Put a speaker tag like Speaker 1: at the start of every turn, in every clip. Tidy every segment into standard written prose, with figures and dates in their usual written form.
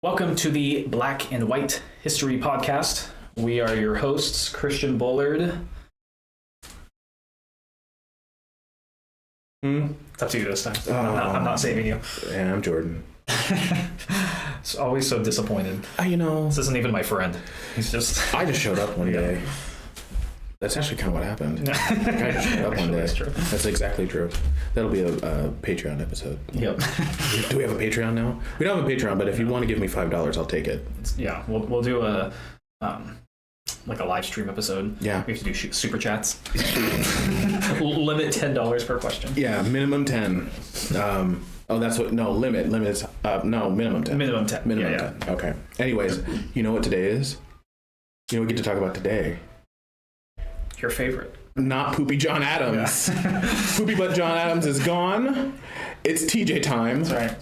Speaker 1: Welcome to the Black and White History Podcast. We are your hosts, Christian Bullard. It's up to you this time. I'm not saving you.
Speaker 2: Yeah, I'm Jordan.
Speaker 1: It's always so disappointed. This isn't even my friend. He's just...
Speaker 2: I just showed up one day. That's actually kind of what happened. I just showed up one day. That's exactly true. That'll be a Patreon episode.
Speaker 1: Yep.
Speaker 2: Do we have a Patreon now? We don't have a Patreon, but if you want to give me $5, I'll take it.
Speaker 1: Yeah, we'll do a live stream episode.
Speaker 2: Yeah.
Speaker 1: We have to do super chats. Limit $10 per question.
Speaker 2: Yeah, minimum 10. Limit is minimum 10.
Speaker 1: Minimum 10.
Speaker 2: Minimum
Speaker 1: yeah.
Speaker 2: 10. Okay. Anyways, you know what today is? You know what we get to talk about today?
Speaker 1: Your favorite.
Speaker 2: Not Poopy John Adams. Yeah. Poopy Butt John Adams is gone. It's TJ time.
Speaker 1: That's right.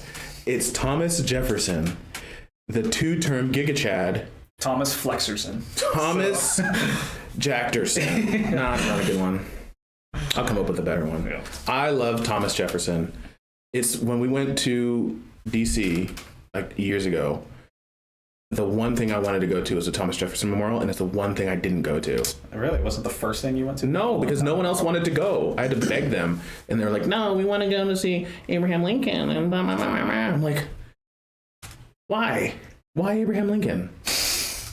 Speaker 2: It's Thomas Jefferson, the two-term gigachad.
Speaker 1: Thomas Flexerson.
Speaker 2: Thomas Jackerson. Nah, it's not a good one. I'll come up with a better one. Yeah. I love Thomas Jefferson. It's when we went to DC like years ago. The one thing I wanted to go to was the Thomas Jefferson Memorial, and it's the one thing I didn't go to.
Speaker 1: Really? Wasn't the first thing you went to?
Speaker 2: No, because no one else wanted to go. I had to beg them, and they're like, "No, we want to go to see Abraham Lincoln." And blah, blah, blah, blah. I'm like, "Why? Why Abraham Lincoln?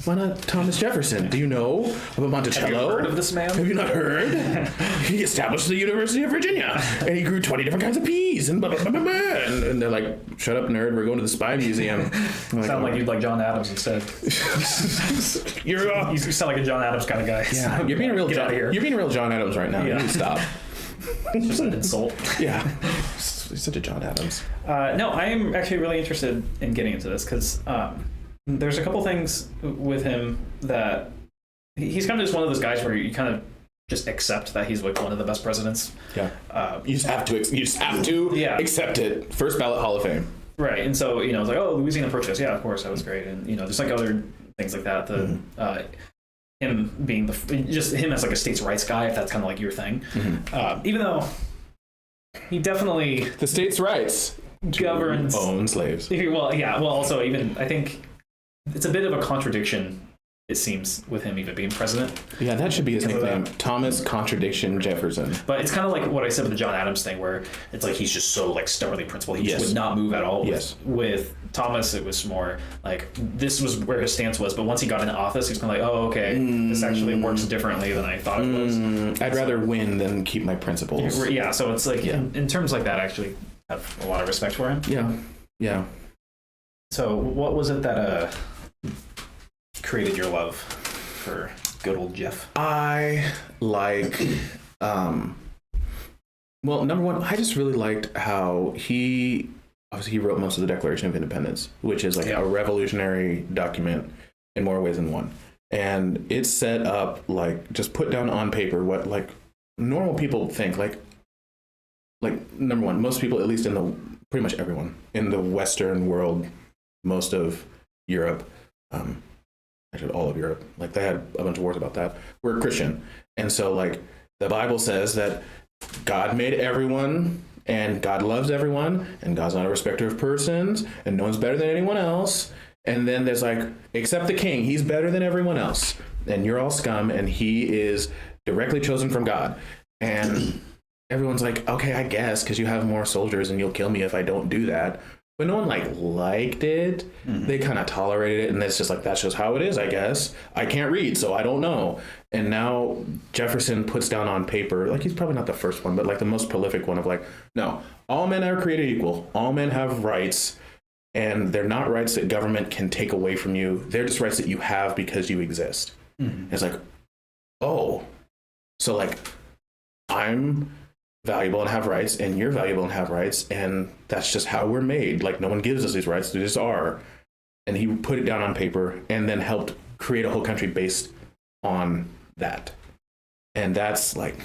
Speaker 2: Why not Thomas Jefferson? Do you know about Monticello?
Speaker 1: Have you heard of this man?
Speaker 2: Have you not heard? He established the University of Virginia, and he grew 20 different kinds of peas, and blah, blah, blah, blah, blah. And they're like, shut up, nerd, we're going to the Spy Museum.
Speaker 1: Sound like you'd like John Adams instead. You sound like a John Adams kind of guy.
Speaker 2: Yeah, you're being a real John. You're being a real John Adams right now. Yeah. You need to stop.
Speaker 1: It's just an insult.
Speaker 2: Yeah. He's such a John Adams.
Speaker 1: No, I am actually really interested in getting into this because there's a couple things with him that he's kind of just one of those guys where you kind of just accept that he's like one of the best presidents.
Speaker 2: Yeah. You just have to accept it. First ballot Hall of Fame.
Speaker 1: Right. And so, it's like, oh, Louisiana Purchase. Yeah, of course, that was great. And, there's like other things like that. Him being just him as like a states' rights guy, if that's kind of like your thing. Mm-hmm. Even though he definitely...
Speaker 2: The states' rights
Speaker 1: governs...
Speaker 2: Own slaves.
Speaker 1: Well, yeah. Well, also even, I think... It's a bit of a contradiction, it seems, with him even being president.
Speaker 2: Yeah, that should be his nickname. Thomas Contradiction Jefferson.
Speaker 1: But it's kind of like what I said with the John Adams thing, where it's like he's just so like stubbornly principled. He just would not move at all.
Speaker 2: Yes.
Speaker 1: With Thomas, it was more like this was where his stance was. But once he got into office, he's kind of like, oh, okay, this actually works differently than I thought it was.
Speaker 2: I'd rather win than keep my principles.
Speaker 1: Yeah, so it's like, in terms like that, I actually have a lot of respect for him.
Speaker 2: Yeah.
Speaker 1: So what was it that... created your love for good old Jeff?
Speaker 2: I like, well, number one, I just really liked how he wrote most of the Declaration of Independence, which is like a revolutionary document in more ways than one. And it's set up like just put down on paper what like normal people think. Like number one, most people, at least pretty much everyone in the Western world, most of Europe, actually all of Europe, like they had a bunch of wars about that, we're Christian. And so like the Bible says that God made everyone and God loves everyone and God's not a respecter of persons and no one's better than anyone else. And then there's like, except the king, he's better than everyone else and you're all scum and he is directly chosen from God. And everyone's like, okay, I guess, because you have more soldiers and you'll kill me if I don't do that. But no one liked it. Mm-hmm. They kind of tolerated it, and it's just like that's just how it is, I guess. I can't read, so I don't know. And now Jefferson puts down on paper, like he's probably not the first one, but like the most prolific one of like, no, all men are created equal. All men have rights, and they're not rights that government can take away from you. They're just rights that you have because you exist. Mm-hmm. It's like, oh, so like I'm valuable and have rights and you're valuable and have rights and that's just how we're made. Like no one gives us these rights, they just are. And he put it down on paper and then helped create a whole country based on that. And that's like,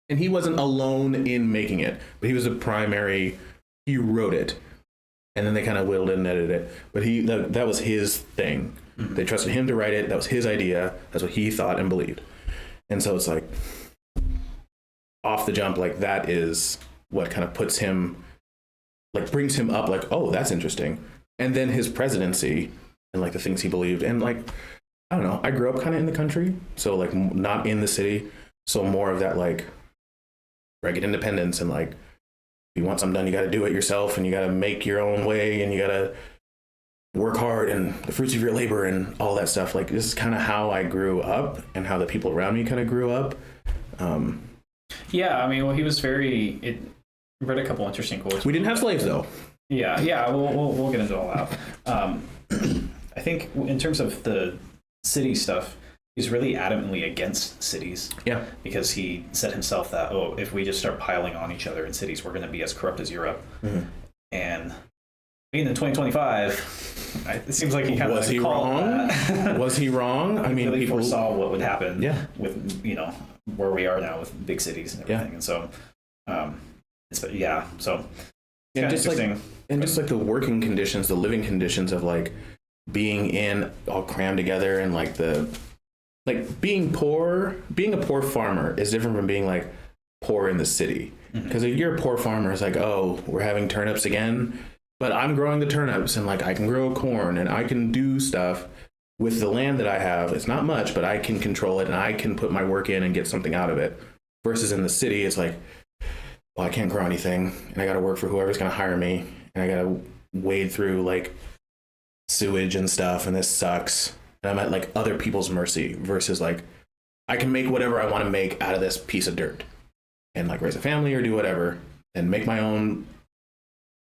Speaker 2: and he wasn't alone in making it, but he was he wrote it and then they kind of whittled it and edited it, but that was his thing. Mm-hmm. They trusted him to write it. That was his idea. That's what he thought and believed. And so it's like off the jump, like that is what kind of puts him, like brings him up like, oh, that's interesting. and then his presidency and like the things he believed. And like, I don't know, I grew up kind of in the country, so like not in the city. So more of that like rugged independence and like, if you want something done, you got to do it yourself and you got to make your own way and you got to work hard and the fruits of your labor and all that stuff. Like this is kind of how I grew up and how the people around me kind of grew up.
Speaker 1: Yeah, I mean, well, he was very. Read a couple interesting quotes.
Speaker 2: We didn't have slaves though.
Speaker 1: Yeah. We'll get into all that. I think in terms of the city stuff, he's really adamantly against cities. Yeah. Because he said himself that if we just start piling on each other in cities, we're going to be as corrupt as Europe. Mm-hmm. And being in 2025, it seems like he kind of
Speaker 2: was he wrong? Was he wrong? I mean,
Speaker 1: really foresaw what would happen. Yeah. With where we are now with big cities and everything, and so. So
Speaker 2: and just like the working conditions, the living conditions of like being in all crammed together and like being a poor farmer is different from being like poor in the city. Because if you're a poor farmer, it's like, oh, we're having turnips again, but I'm growing the turnips and like I can grow corn and I can do stuff with the land that I have. It's not much, but I can control it and I can put my work in and get something out of it. Versus in the city, it's like, well, I can't grow anything and I got to work for whoever's going to hire me and I got to wade through like sewage and stuff and this sucks. And I'm at like other people's mercy versus like I can make whatever I want to make out of this piece of dirt and like raise a family or do whatever and make my own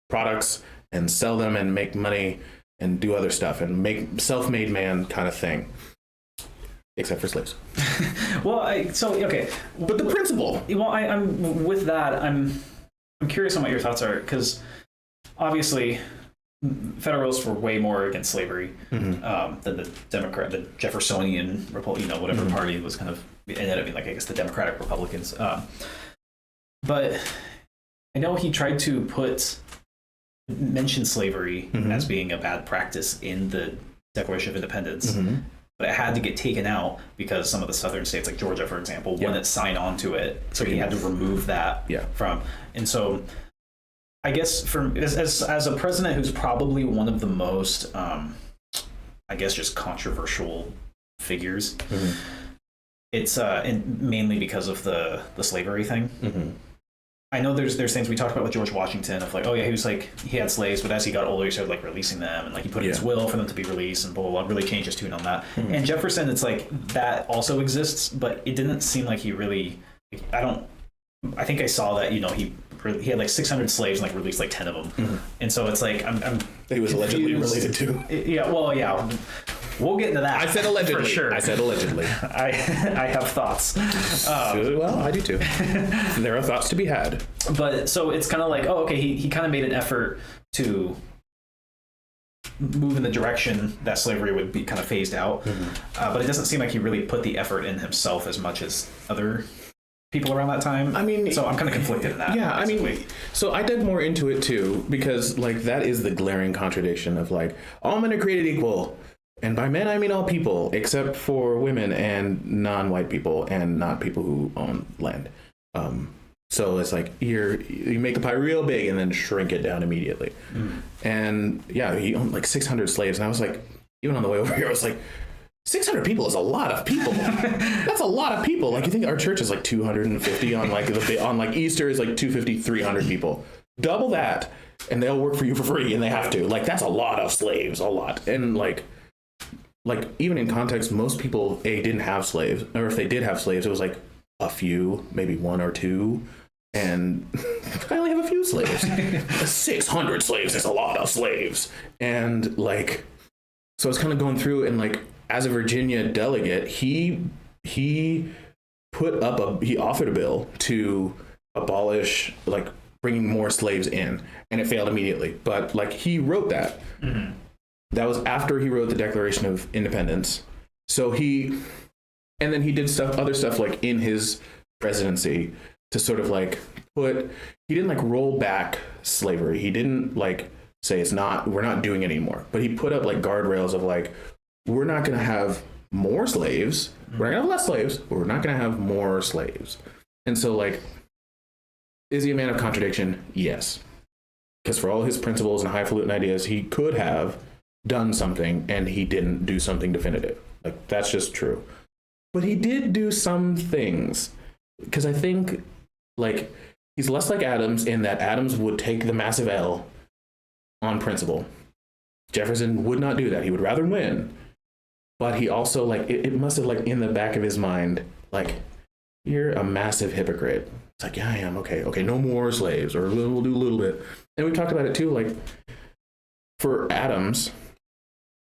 Speaker 2: products and sell them and make money and do other stuff and make self-made man kind of thing. Except for slaves.
Speaker 1: Okay.
Speaker 2: But the principle.
Speaker 1: Well, I'm with that. I'm curious on what your thoughts are, because obviously Federalists were way more against slavery than the Jeffersonian whatever party was kind of ended up being like I guess the Democratic Republicans. But I know he tried to mention slavery as being a bad practice in the Declaration of Independence. But it had to get taken out because some of the southern states, like Georgia, for example, wouldn't sign on to it. So he had to remove that from. And so I guess as a president who's probably one of the most, just controversial figures, it's mainly because of the slavery thing. I know there's things we talked about with George Washington of like, oh yeah, he was like, he had slaves, but as he got older, he started like releasing them and like he put in his will for them to be released and blah, blah, blah, really changed his tune on that. And Jefferson, it's like that also exists, but it didn't seem like he really, I think I saw that, he had like 600 slaves and like released like 10 of them. And so it's like, I'm
Speaker 2: he was allegedly related to.
Speaker 1: We'll get into that.
Speaker 2: I said allegedly.
Speaker 1: For sure.
Speaker 2: I said allegedly.
Speaker 1: I have thoughts.
Speaker 2: Well, I do too. There are thoughts to be had.
Speaker 1: But so it's kind of like, he kind of made an effort to move in the direction that slavery would be kind of phased out. But it doesn't seem like he really put the effort in himself as much as other people around that time. I mean, so I'm kind of conflicted in that.
Speaker 2: Yeah, basically. I mean, so I dug more into it too, because like that is the glaring contradiction of like, all men are created equal. And by men, I mean all people, except for women and non-white people and not people who own land. So it's like you make the pie real big and then shrink it down immediately. And yeah, he owned like 600 slaves. And I was like, even on the way over here, I was like, 600 people is a lot of people. That's a lot of people. Like you think our church is like 250 on like Easter is like 250, 300 people. Double that, and they'll work for you for free, and they have to. Like that's a lot of slaves, a lot. And like even in context, most people didn't have slaves, or if they did have slaves, it was like a few, maybe one or two, and I only have a few slaves. 600 slaves is a lot of slaves, and like, so I was kind of going through, and like as a Virginia delegate, he authored a bill to abolish like bringing more slaves in, and it failed immediately. But like he wrote that. That was after he wrote the Declaration of Independence. So and then he did other stuff like in his presidency to sort of like he didn't like roll back slavery. He didn't like say we're not doing it anymore. But he put up like guardrails of like, we're not going to have more slaves. We're not going to have less slaves, but we're not going to have more slaves. And so like, is he a man of contradiction? Yes. because for all his principles and highfalutin ideas, he could have done something and he didn't do something definitive. Like, that's just true. But he did do some things, because I think, like, he's less like Adams in that Adams would take the massive L on principle. Jefferson would not do that. He would rather win. But he also, like, it must have, like, in the back of his mind, like, you're a massive hypocrite. It's like, yeah, I am. Okay, no more slaves, or we'll do a little bit. And we talked about it too, like, for Adams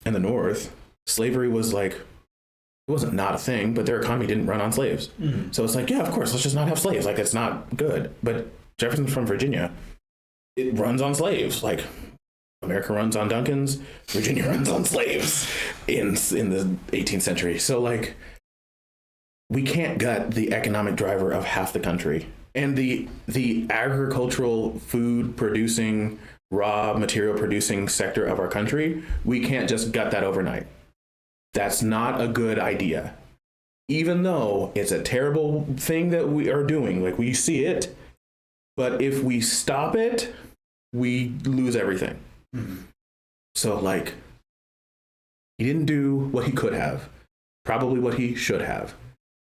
Speaker 2: and the North, slavery was like, it wasn't not a thing, but their economy didn't run on slaves. Mm-hmm. So it's like, yeah, of course, let's just not have slaves. Like, it's not good. But Jefferson's from Virginia. It runs on slaves. Like, America runs on Duncans, Virginia runs on slaves in the 18th century. So, like, we can't gut the economic driver of half the country. And the agricultural food producing, raw material producing sector of our country, we can't just gut that overnight. That's not a good idea. Even though it's a terrible thing that we are doing, like, we see it, but if we stop it, we lose everything. Mm-hmm. So, like, he didn't do what he could have, probably what he should have,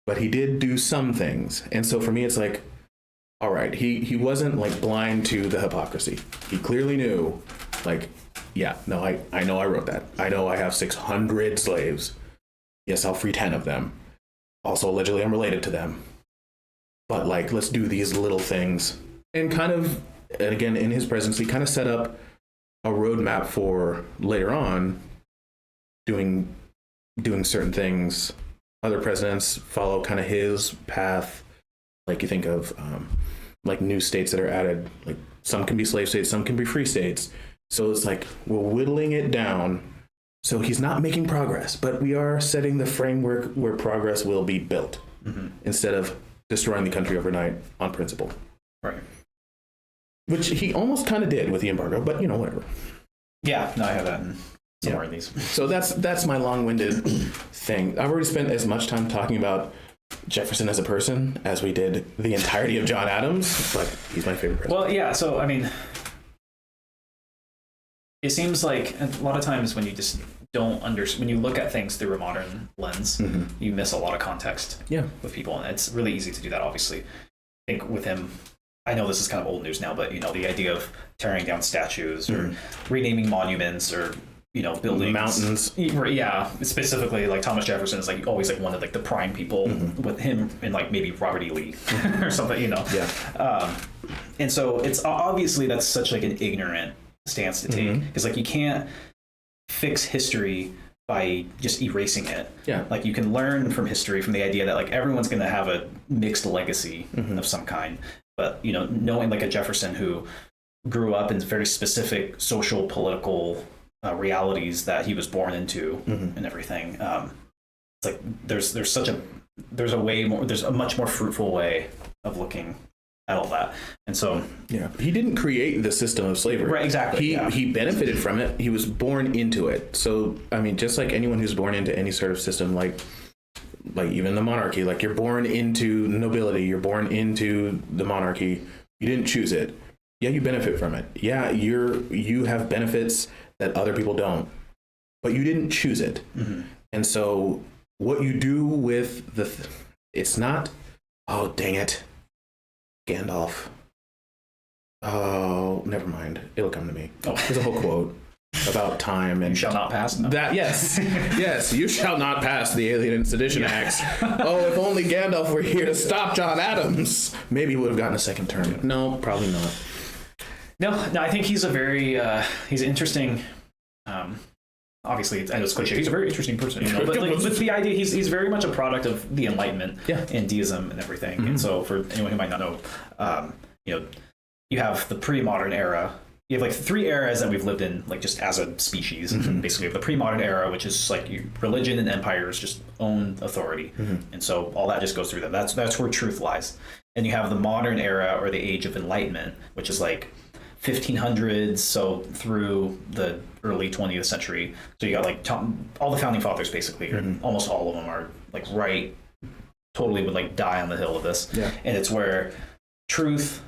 Speaker 2: but he did do some things. And so for me, it's like, all right, he wasn't, like, blind to the hypocrisy. He clearly knew, like, yeah, no, I know I wrote that. I know I have 600 slaves. Yes, I'll free 10 of them. Also, allegedly, I'm related to them. But, like, let's do these little things. And kind of, and again, in his presidency, kind of set up a roadmap for later on doing certain things. Other presidents follow kind of his path. Like, you think of like new states that are added. Like, some can be slave states, some can be free states. So it's like we're whittling it down. So he's not making progress, but we are setting the framework where progress will be built, mm-hmm. instead of destroying the country overnight on principle.
Speaker 1: Right.
Speaker 2: Which he almost kind of did with the embargo, but, you know, whatever.
Speaker 1: Yeah, no, I have that in somewhere in these.
Speaker 2: So that's my long-winded thing. I've already spent as much time talking about Jefferson as a person as we did the entirety of John Adams, but he's my favorite president.
Speaker 1: Well, yeah, so, I mean, it seems like a lot of times when you just don't when you look at things through a modern lens, mm-hmm. you miss a lot of context with people, and it's really easy to do that, obviously. I think with him, I know this is kind of old news now, but, you know, the idea of tearing down statues or renaming monuments or, you know, building
Speaker 2: mountains.
Speaker 1: Yeah, specifically, like, Thomas Jefferson is, like, always, like, one of, like, the prime people, mm-hmm. with him and, like, maybe Robert E. Lee or something, you know.
Speaker 2: Yeah.
Speaker 1: And so it's obviously that's such, like, an ignorant stance to take, because, like, you can't fix history by just erasing it.
Speaker 2: Yeah.
Speaker 1: Like, you can learn from history, from the idea that, like, everyone's going to have a mixed legacy, mm-hmm. of some kind. But, you know, knowing, like, a Jefferson who grew up in very specific social, political realities that he was born into, mm-hmm. and everything, it's like there's a much more fruitful way of looking at all that. And so,
Speaker 2: yeah, he didn't create the system of slavery.
Speaker 1: Right, exactly.
Speaker 2: He benefited from it. He was born into it. So, I mean, just like anyone who's born into any sort of system, like even the monarchy, like, you're born into nobility, you're born into the monarchy. You didn't choose it. Yeah, you benefit from it. Yeah, you have benefits that other people don't, but you didn't choose it. Mm-hmm. And so what you do with it's not, oh, dang it, Gandalf. Oh, never mind. It'll come to me. Oh, there's a whole quote about time and
Speaker 1: you shall not pass. No.
Speaker 2: That, yes, yes, you shall not pass the Alien and Sedition Acts. Oh, if only Gandalf were here to stop John Adams, maybe he would have gotten a second term. No, probably not.
Speaker 1: No, I think he's he's interesting. Obviously, I know it's cliche. He's a very interesting person, you know. But, like, with the idea, he's very much a product of the Enlightenment, and Deism and everything. Mm-hmm. And so, for anyone who might not know, you know, you have the pre-modern era. You have, like, 3 eras that we've lived in, like, just as a species. Mm-hmm. Basically, you have the pre-modern era, which is, like, religion and empires just own authority, mm-hmm. and so all that just goes through them. That's where truth lies. And you have the modern era, or the age of enlightenment, which is, like, 1500s, so through the early 20th century. So you got, like, all the founding fathers, basically, mm-hmm. almost all of them are, like, totally would, like, die on the hill of this.
Speaker 2: Yeah.
Speaker 1: And it's where truth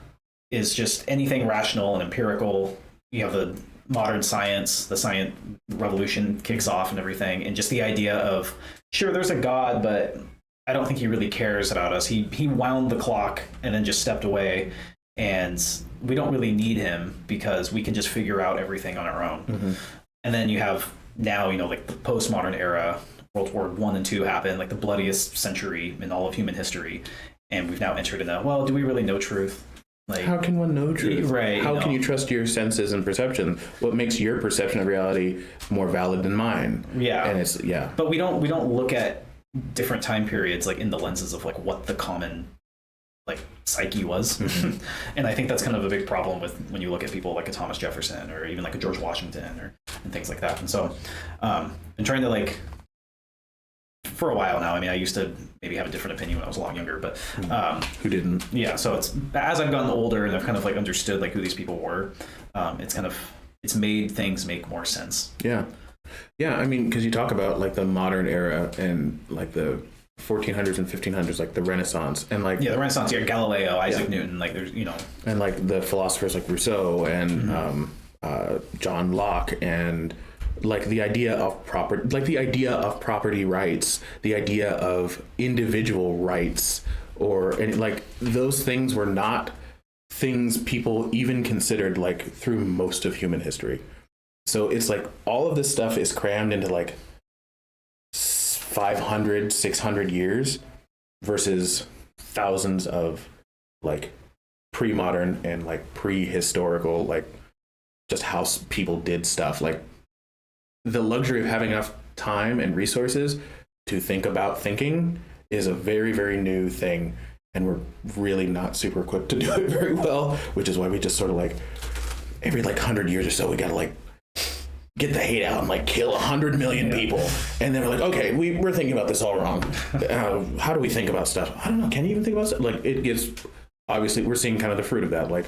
Speaker 1: is just anything rational and empirical. You have the modern science, the science revolution kicks off and everything, and just the idea of, sure, there's a God, but I don't think he really cares about us. He wound the clock and then just stepped away, and we don't really need him because we can just figure out everything on our own. Mm-hmm. And then you have now, like the postmodern era, World War I and II happened, like the bloodiest century in all of human history. And we've now entered into, well, do we really know truth? Like,
Speaker 2: how can one know truth?
Speaker 1: Right.
Speaker 2: How can you trust your senses and perception? What makes your perception of reality more valid than mine?
Speaker 1: Yeah.
Speaker 2: And it's, yeah.
Speaker 1: But we don't look at different time periods like in the lenses of like what the common like psyche was. Mm-hmm. And I think that's kind of a big problem with when you look at people like a Thomas Jefferson or even like a George Washington and things like that. And so I'm trying to like, for a while now, I mean, I used to maybe have a different opinion when I was a lot younger, but
Speaker 2: who didn't?
Speaker 1: Yeah. So it's, as I've gotten older and I've kind of like understood like who these people were, it's made things make more sense.
Speaker 2: Yeah. Yeah. I mean, because you talk about like the modern era and like the 1400s and 1500s, like the Renaissance and like
Speaker 1: the Renaissance, Galileo, Isaac Newton, like there's
Speaker 2: and like the philosophers like Rousseau and John Locke and like the idea of property rights, the idea of individual rights, and like those things were not things people even considered like through most of human history. So it's like all of this stuff is crammed into like 500, 600 years versus thousands of like pre-modern and like prehistorical, like just how people did stuff. Like the luxury of having enough time and resources to think about thinking is a very, very new thing. And we're really not super equipped to do it very well, which is why we just sort of like every like 100 years or so, we got to like get the hate out and like kill 100 million people. And then we're like, okay, we're thinking about this all wrong. How do we think about stuff? I don't know. Can you even think about stuff? Like it gets, obviously we're seeing kind of the fruit of that. Like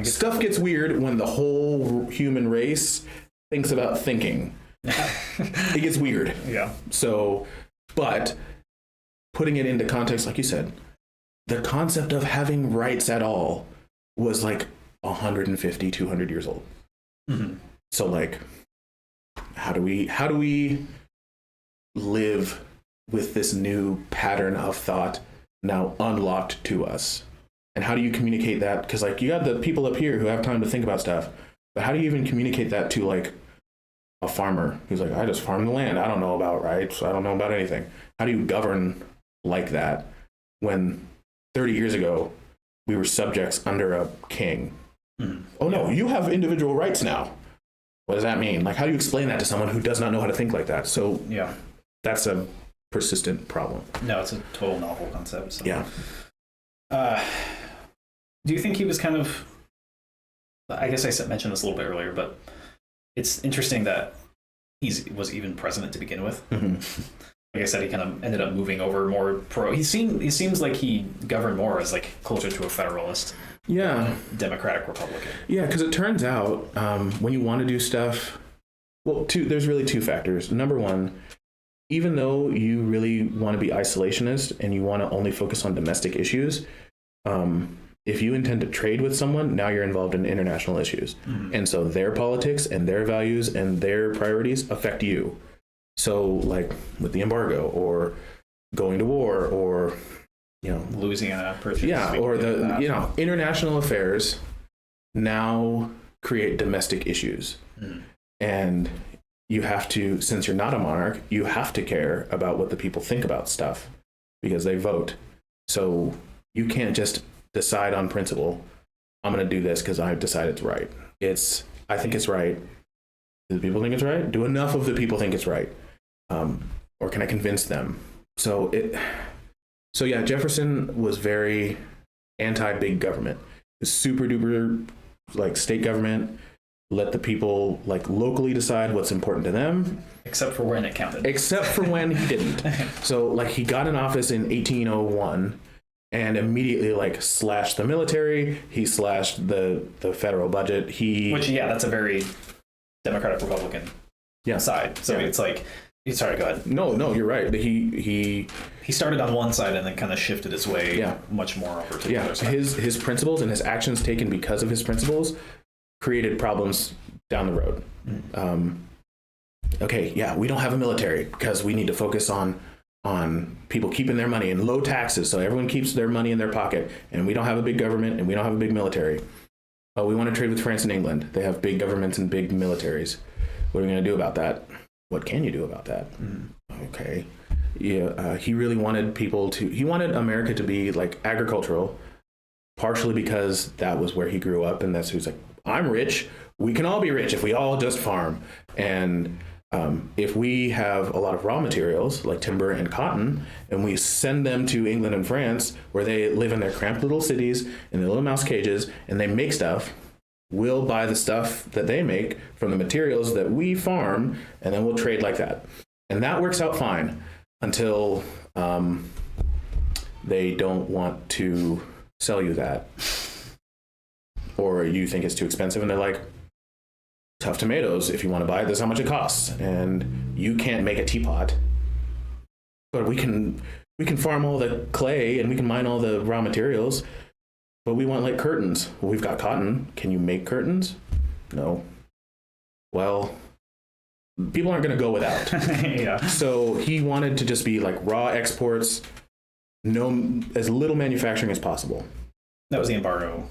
Speaker 2: stuff gets weird when the whole human race thinks about thinking. It gets weird.
Speaker 1: Yeah.
Speaker 2: So, but putting it into context, like you said, the concept of having rights at all was like 150, 200 years old. Mm-hmm. So like, how do we live with this new pattern of thought now unlocked to us? And how do you communicate that? Because like you got the people up here who have time to think about stuff, but how do you even communicate that to like a farmer who's like, I just farm the land. I don't know about rights. I don't know about anything. How do you govern like that when 30 years ago we were subjects under a king? Mm. Oh no, you have individual rights now. What does that mean? Like, how do you explain that to someone who does not know how to think like that? So
Speaker 1: yeah,
Speaker 2: that's a persistent problem.
Speaker 1: No, it's a total novel concept. So.
Speaker 2: Yeah.
Speaker 1: Do you think he was kind of, I guess I mentioned this a little bit earlier, but it's interesting that he was even president to begin with. Mm-hmm. Like I said, he kind of ended up moving over more pro. He seems like he governed more as like closer to a federalist.
Speaker 2: Yeah.
Speaker 1: Democratic Republican.
Speaker 2: Yeah, because it turns out when you want to do stuff, well, there's really two factors. Number one, even though you really want to be isolationist and you want to only focus on domestic issues, if you intend to trade with someone, now you're involved in international issues. Mm-hmm. And so their politics and their values and their priorities affect you. So like with the embargo or going to war or,
Speaker 1: Louisiana Purchase.
Speaker 2: Yeah, or the, international affairs now create domestic issues. Mm. And you have to, since you're not a monarch, you have to care about what the people think about stuff because they vote. So you can't just decide on principle, I'm going to do this because I've decided it's right. I think it's right. Do the people think it's right? Do enough of the people think it's right? Or can I convince them? So yeah, Jefferson was very anti-big government. Super duper like state government, let the people like locally decide what's important to them.
Speaker 1: Except for when it counted.
Speaker 2: Except for when he didn't. So like he got in office in 1801 and immediately like slashed the military. He slashed the federal budget. That's a very Democratic Republican side. So it's like
Speaker 1: Sorry, go ahead.
Speaker 2: No, you're right. He
Speaker 1: started on one side and then kind of shifted his way
Speaker 2: Yeah.
Speaker 1: much more over to the
Speaker 2: yeah,
Speaker 1: other side.
Speaker 2: his principles and his actions taken because of his principles created problems down the road. Okay, yeah, we don't have a military because we need to focus on people keeping their money and low taxes, so everyone keeps their money in their pocket, and we don't have a big government and we don't have a big military. Oh, we want to trade with France and England. They have big governments and big militaries. What are we going to do about that? What can you do about that? Okay. Yeah, he really wanted he wanted America to be like agricultural, partially because that was where he grew up, and that's who's like, I'm rich. We can all be rich if we all just farm. And if we have a lot of raw materials like timber and cotton, and we send them to England and France, where they live in their cramped little cities in their little mouse cages, and they make stuff, we'll buy the stuff that they make from the materials that we farm, and then we'll trade like that. And that works out fine until they don't want to sell you that, or you think it's too expensive, and they're like, tough tomatoes, if you want to buy it, this is how much it costs, and you can't make a teapot, but we can farm all the clay and we can mine all the raw materials, but we want like curtains. Well, we've got cotton. Can you make curtains? No. Well, people aren't going to go without.
Speaker 1: Yeah.
Speaker 2: So he wanted to just be like raw exports, as little manufacturing as possible.
Speaker 1: That was the embargo.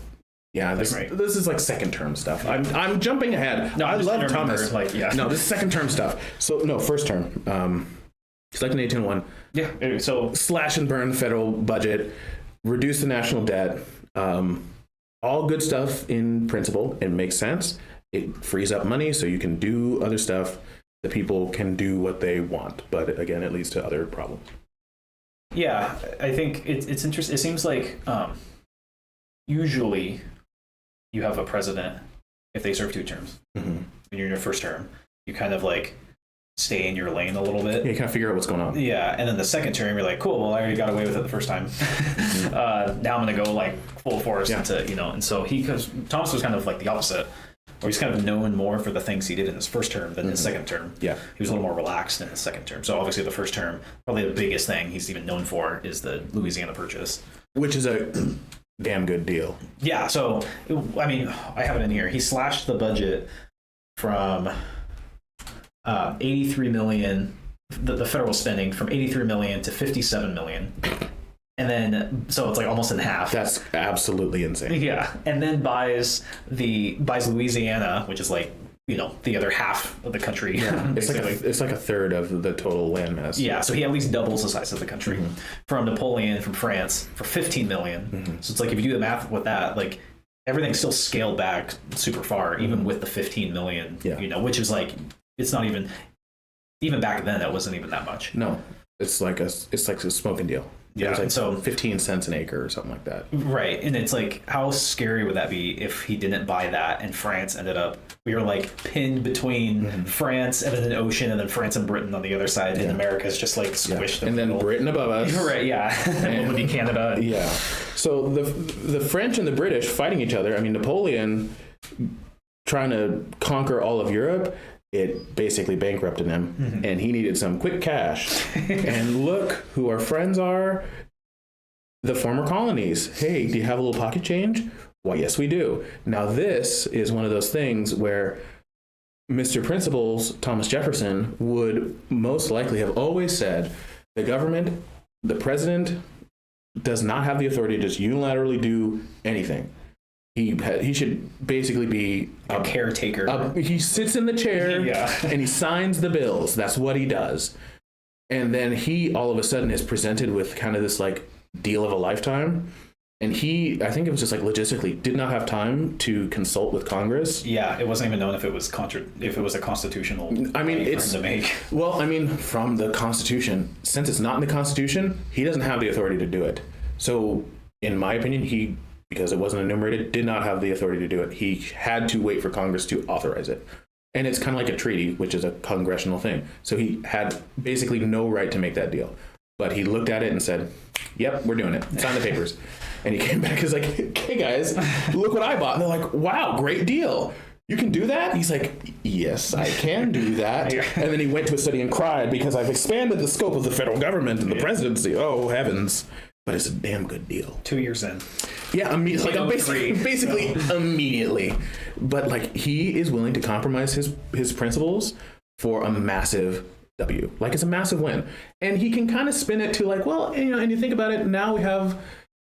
Speaker 2: Yeah, this is like second term stuff. I'm jumping ahead.
Speaker 1: No,
Speaker 2: I love Thomas. No, this is second term stuff. So no, first term. It's like an 1801.
Speaker 1: Yeah. So
Speaker 2: slash and burn federal budget, reduce the national debt. All good stuff in principle. It makes sense. It frees up money so you can do other stuff. The people can do what they want, but again, it leads to other problems.
Speaker 1: Yeah, I think it's interesting. It seems like usually you have a president, if they serve 2 terms, when you're in your first term, you kind of like stay in your lane a little bit.
Speaker 2: Yeah, you kind of figure out what's going on.
Speaker 1: Yeah, and then the second term, you're like, cool, well, I already got away with it the first time. Now I'm going to go like full force into, and so because Thomas was kind of like the opposite, or he's kind of known more for the things he did in his first term than his second term.
Speaker 2: Yeah.
Speaker 1: He was a little more relaxed in his second term. So obviously the first term, probably the biggest thing he's even known for is the Louisiana Purchase.
Speaker 2: Which is a damn good deal.
Speaker 1: Yeah, so, I mean, I have it in here. He slashed the budget from 83 million, the federal spending from 83 million to 57 million. And then, so it's like almost in half.
Speaker 2: That's absolutely insane.
Speaker 1: Yeah, and then buys Louisiana, which is like, the other half of the country.
Speaker 2: Yeah. It's like a third of the total landmass.
Speaker 1: Yeah, so he at least doubles the size of the country from Napoleon, from France, for 15 million. So it's like, if you do the math with that, like everything's still scaled back super far, even with the 15 million, which is like, it's not even back then, that wasn't even that much.
Speaker 2: No, it's like a smoking deal.
Speaker 1: Yeah,
Speaker 2: like
Speaker 1: so
Speaker 2: 15 cents an acre or something like that.
Speaker 1: Right, and it's like, how scary would that be if he didn't buy that and France ended up, we were like pinned between France and then an ocean, and then France and Britain on the other side, and America's just like squished.
Speaker 2: And then Britain above us.
Speaker 1: Right, yeah. And what would be Canada?
Speaker 2: Yeah. So the French and the British fighting each other. I mean, Napoleon trying to conquer all of Europe, it basically bankrupted him, and he needed some quick cash. And look who our friends are, the former colonies. Hey, do you have a little pocket change? Why, yes, we do. Now, this is one of those things where Mr. Principles, Thomas Jefferson, would most likely have always said, the government, the president, does not have the authority to just unilaterally do anything. He should basically be
Speaker 1: a caretaker.
Speaker 2: He sits in the chair and he signs the bills. That's what he does. And then he all of a sudden is presented with kind of this like deal of a lifetime. And I think it was just like logistically did not have time to consult with Congress.
Speaker 1: Yeah, it wasn't even known if it was a constitutional.
Speaker 2: I mean,
Speaker 1: it's to make.
Speaker 2: Well, I mean, from the Constitution, since it's not in the Constitution, he doesn't have the authority to do it. So, in my opinion, because it wasn't enumerated, did not have the authority to do it. He had to wait for Congress to authorize it. And it's kind of like a treaty, which is a congressional thing. So he had basically no right to make that deal. But he looked at it and said, yep, we're doing it. Sign the papers. And he came back and was like, hey guys, look what I bought. And they're like, wow, great deal. you can do that? He's like, yes, I can do that. And then he went to a study and cried because I've expanded the scope of the federal government and the presidency. Oh, heavens. But it's a damn good deal.
Speaker 1: 2 years in.
Speaker 2: Yeah, basically immediately. But like he is willing to compromise his principles for a massive W. Like it's a massive win. And he can kind of spin it to like, well, you know, and you think about it, now we have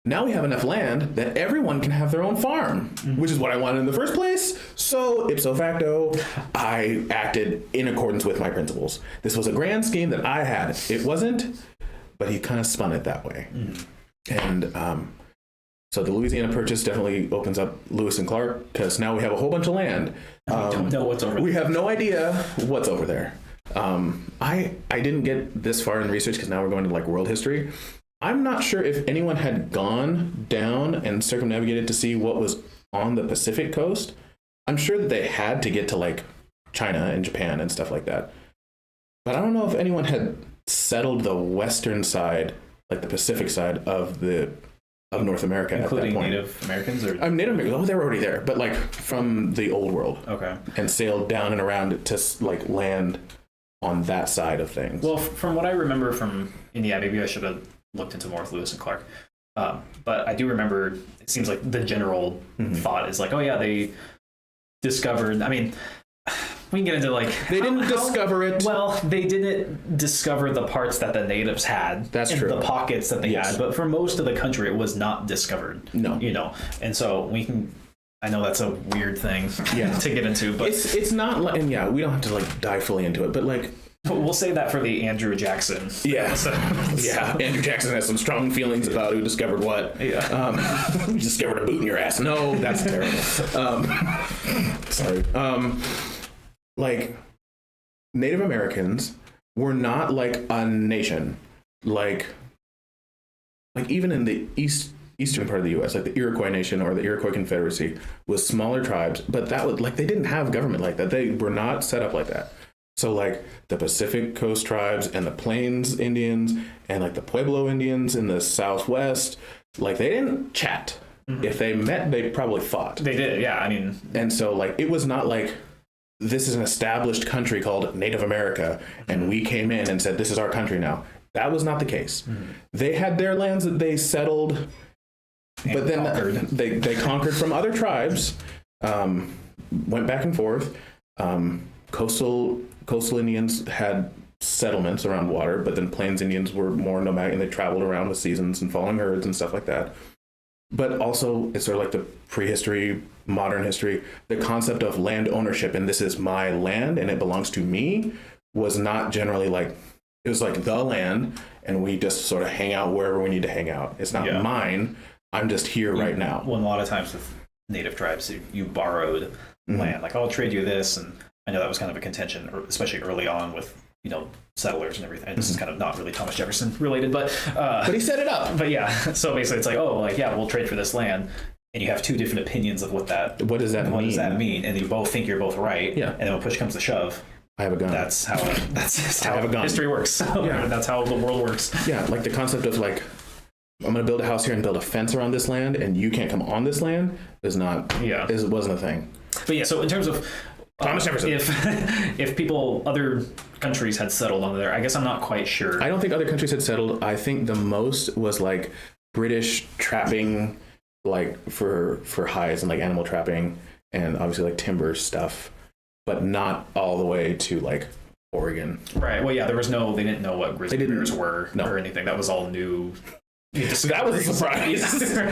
Speaker 2: enough land that everyone can have their own farm, which is what I wanted in the first place. So ipso facto, I acted in accordance with my principles. This was a grand scheme that I had. It wasn't, but he kind of spun it that way. And so the Louisiana Purchase definitely opens up Lewis and Clark because now we have a whole bunch of land.
Speaker 1: We don't know what's over there.
Speaker 2: We have no idea what's over there. I didn't get this far in research because now we're going to like world history. I'm not sure if anyone had gone down and circumnavigated to see what was on the Pacific coast. I'm sure that they had to get to like China and Japan and stuff like that. But I don't know if anyone had settled the western side, like the Pacific side of North America,
Speaker 1: including
Speaker 2: at that point.
Speaker 1: Native Americans, or
Speaker 2: Native Americans. Oh, they were already there, but like from the old world.
Speaker 1: Okay.
Speaker 2: And sailed down and around to like land on that side of things.
Speaker 1: Well, from what I remember from India, maybe I should have looked into more with Lewis and Clark. But I do remember, it seems like the general thought is like, oh yeah, they discovered, I mean, we can get into like...
Speaker 2: They didn't discover it.
Speaker 1: Well, they didn't discover the parts that the natives had.
Speaker 2: That's true.
Speaker 1: The pockets that they had. But for most of the country, it was not discovered.
Speaker 2: No.
Speaker 1: You know, and so we can... I know that's a weird thing to get into, but...
Speaker 2: It's not like... And yeah, we don't have to like dive fully into it, but like...
Speaker 1: We'll say that for the Andrew Jackson.
Speaker 2: Yeah. Yeah. Andrew Jackson has some strong feelings about who discovered what.
Speaker 1: Yeah.
Speaker 2: We discovered a boot in your ass. No, that's terrible. Sorry. Like, Native Americans were not like a nation. Like even in the eastern part of the U.S., like the Iroquois Nation or the Iroquois Confederacy was smaller tribes, but that was like they didn't have government like that. They were not set up like that. So like the Pacific Coast tribes and the Plains Indians and like the Pueblo Indians in the Southwest, like they didn't chat. If they met, they probably fought.
Speaker 1: They did, yeah. I mean,
Speaker 2: and so like it was not like this is an established country called Native America and we came in and said this is our country now. That was not the case. They had their lands that they settled, but then they conquered from other tribes, went back and forth. Coastal Indians had settlements around water, but then Plains Indians were more nomadic and they traveled around with seasons and following herds and stuff like that. But also, it's sort of like the prehistory, modern history, the concept of land ownership and this is my land and it belongs to me was not generally like, it was like the land and we just sort of hang out wherever we need to hang out. It's not mine. I'm just here right now.
Speaker 1: Well, a lot of times with native tribes, you borrowed land. Like, I'll trade you this, and I know that was kind of a contention, especially early on with, you know, settlers and everything. And this is kind of not really Thomas Jefferson related, but
Speaker 2: he set it up.
Speaker 1: But yeah, so basically it's like, oh, like, yeah, we'll trade for this land. And you have two different opinions of what does that mean? And you both think you're both right.
Speaker 2: Yeah.
Speaker 1: And then when push comes to shove,
Speaker 2: I have a gun.
Speaker 1: That's how history works. So,
Speaker 2: yeah.
Speaker 1: That's how the world works.
Speaker 2: Yeah, like the concept of like, I'm going to build a house here and build a fence around this land, and you can't come on this land is not. Yeah. It wasn't a thing.
Speaker 1: But yeah, so in terms of
Speaker 2: Thomas Jefferson,
Speaker 1: if other countries had settled on there, I guess I'm not quite sure.
Speaker 2: I don't think other countries had settled. I think the most was like British trapping, like for hides and like animal trapping, and obviously like timber stuff, but not all the way to like Oregon.
Speaker 1: Right. Well, yeah, they didn't know what grizzly bears were or anything. That was all new.
Speaker 2: That was a surprise.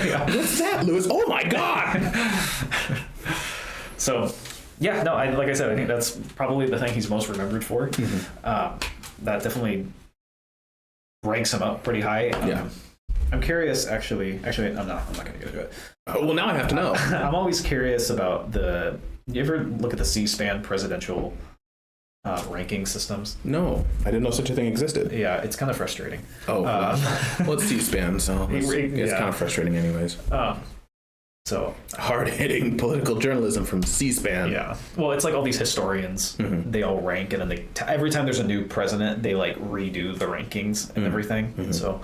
Speaker 2: Yeah. What's that, Lewis? Oh my God!
Speaker 1: So, yeah, no, like I said, I think that's probably the thing he's most remembered for. That definitely ranks him up pretty high.
Speaker 2: Yeah.
Speaker 1: I'm curious, actually, I'm not going to get into it.
Speaker 2: Well, now I have to know.
Speaker 1: I'm always curious about you ever look at the C-SPAN presidential ranking systems?
Speaker 2: No, I didn't know such a thing existed.
Speaker 1: Yeah, it's kind of frustrating.
Speaker 2: Oh, well, it's C-SPAN, so it's kind of frustrating anyways.
Speaker 1: So
Speaker 2: hard-hitting political journalism from C-SPAN.
Speaker 1: Yeah. Well, it's like all these historians, they all rank, and then every time there's a new president, they like redo the rankings and everything. And so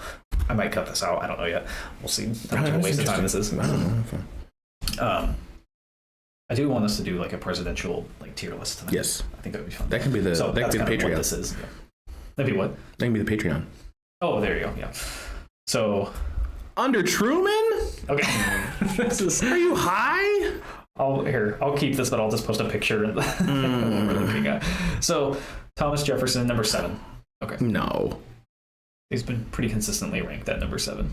Speaker 1: I might cut this out. I don't know yet. We'll see how much of a waste of time this is.
Speaker 2: I don't know.
Speaker 1: I I do want us to do like a presidential like tier list tonight.
Speaker 2: Yes.
Speaker 1: I think that would be fun.
Speaker 2: That can be the,
Speaker 1: so
Speaker 2: that can be the Patreon.
Speaker 1: What this is. Yeah. That'd be what?
Speaker 2: That can be the Patreon.
Speaker 1: Oh, there you go. Yeah. So.
Speaker 2: Under Truman?
Speaker 1: Okay.
Speaker 2: Are you high?
Speaker 1: I'll keep this, but I'll just post a picture. So, Thomas Jefferson, number 7. Okay.
Speaker 2: No.
Speaker 1: He's been pretty consistently ranked at number 7.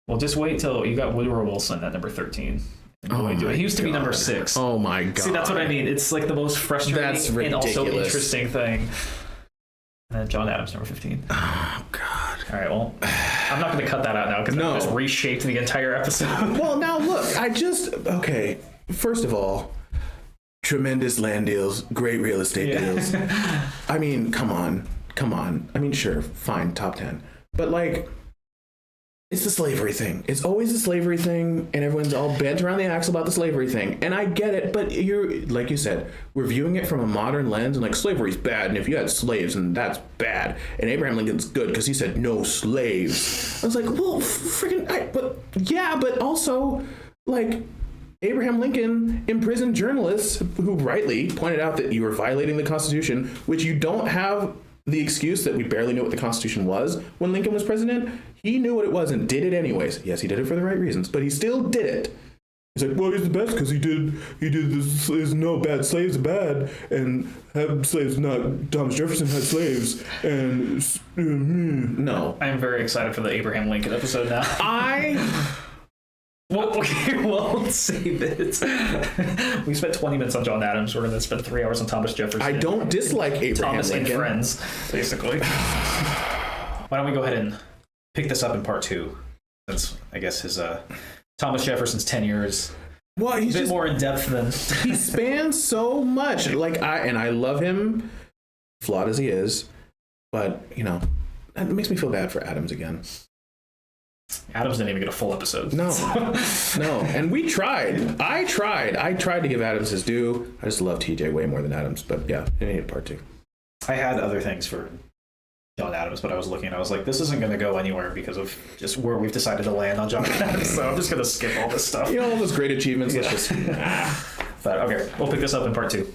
Speaker 1: Well, just wait till you got Woodrow Wilson at number 13. He used to be number 6.
Speaker 2: Oh my God.
Speaker 1: See, that's what I mean. It's like the most frustrating and also interesting thing. And then John Adams, number 15.
Speaker 2: Oh God.
Speaker 1: All right, well, I'm not going to cut that out now because I just reshaped the entire episode.
Speaker 2: Well, now look, okay, first of all, tremendous land deals, great real estate deals. I mean, come on. I mean, sure, fine, top 10. But like, it's the slavery thing. It's always the slavery thing, and everyone's all bent around the axle about the slavery thing. And I get it, but you're, like you said, we're viewing it from a modern lens, and like, slavery's bad, and if you had slaves, and that's bad. And Abraham Lincoln's good because he said no slaves. I was like, well, but also, like, Abraham Lincoln imprisoned journalists who rightly pointed out that you were violating the Constitution, which you don't have the excuse that we barely knew what the Constitution was when Lincoln was president. He knew what it was and did it anyways. Yes, he did it for the right reasons, but he still did it. He's like, well, he's the best because he did this. There's no bad slaves are bad, and have slaves not. Thomas Jefferson had slaves, and no.
Speaker 1: I'm very excited for the Abraham Lincoln episode now. Well, okay, well, save it. We spent 20 minutes on John Adams. We're going to spend 3 hours on Thomas Jefferson.
Speaker 2: I don't dislike Abraham
Speaker 1: Thomas
Speaker 2: Lincoln.
Speaker 1: and friends, basically. Why don't we go ahead and pick this up in part 2? Since, I guess, his Thomas Jefferson's 10 years.
Speaker 2: Well, he's
Speaker 1: a bit
Speaker 2: just
Speaker 1: more in depth than...
Speaker 2: He spans so much. Like, I love him, flawed as he is, but, you know, it makes me feel bad for Adams again.
Speaker 1: Adams didn't even get a full episode.
Speaker 2: No. And we tried. I tried to give Adams his due. I just love TJ way more than Adams. But yeah, it needed part 2.
Speaker 1: I had other things for John Adams, but I was looking and I was like, this isn't going to go anywhere because of just where we've decided to land on John Adams. So I'm just going to skip all this stuff.
Speaker 2: You know, all those great achievements. Let's just...
Speaker 1: But okay, we'll pick this up in part 2.